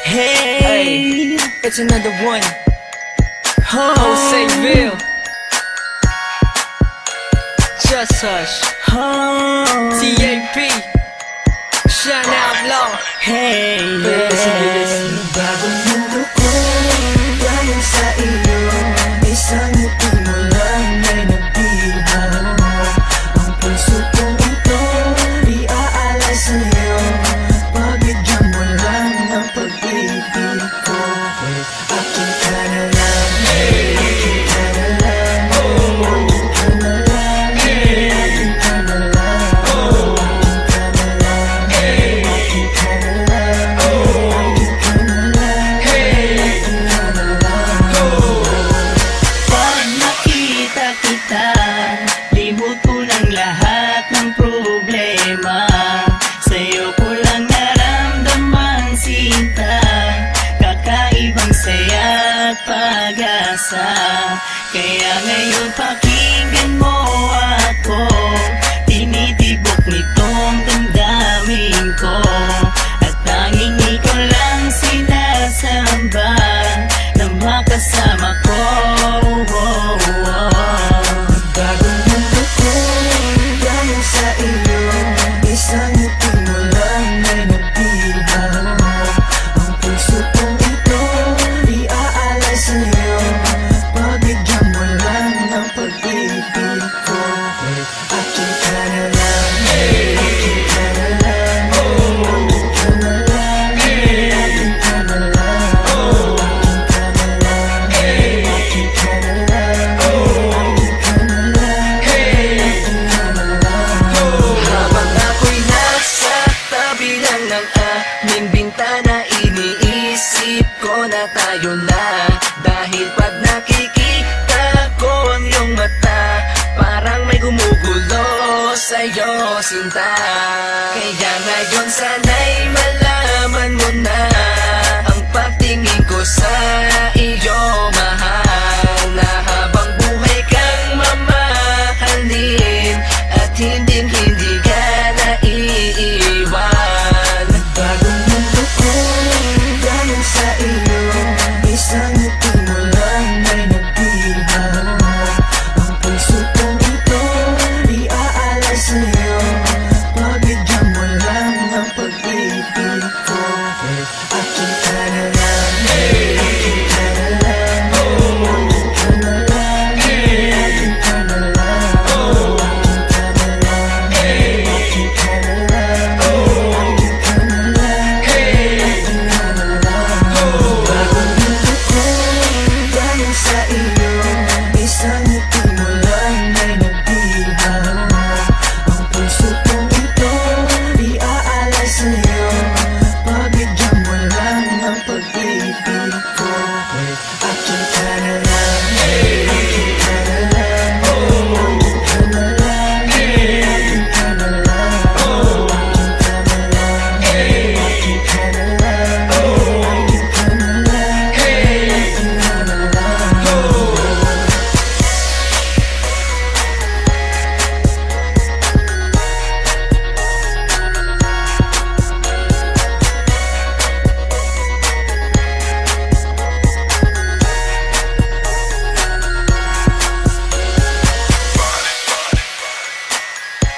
Hey, it's another one. Joséville. Just Hush. TAP. Shine Out Law. Hey, listen. Bagong mundo ko, dahil sa iyo, isang ngiti mo lang ay nagbihaw. Ang puso kong ito, iaalay sa'yo. Pabigyan mo lang ng pag-ibig ko. Akin ka na lang, akin ka na lang, akin ka na lang, akin ka na lang, akin ka na lang, akin ka na lang, akin ka na lang, akin ka na lang. Pag nakita kita, limot ko ng lahat ng problema. Sa'yo ko lang naramdaman sinta, kakaibang saya at pag-asa. Kaya ngayon pakinggan mo ako, tinitibok nitong damdamin ko. At tanging ikaw lang sinasamba na makasama ko. Bagong mundo ko, dahil sa iyo, isang ngiti mo lang ay nagbihaw. Ang puso kong ito, iaalay sa'yo. Pabigyan mo lang ng pag-ibig ko. Akin ka na lang, akin ka na lang, akin ka na lang, akin ka na lang, akin ka na lang, akin ka na lang, akin ka na lang, akin ka na lang. Habang ako'y nasa tabi lang ng aming bintana, iniisip ko na tayo na. Dahil pag nakikita ko ang iyong mata, parang may gumugulo sa'yo, sinta. Kaya ngayon sana'y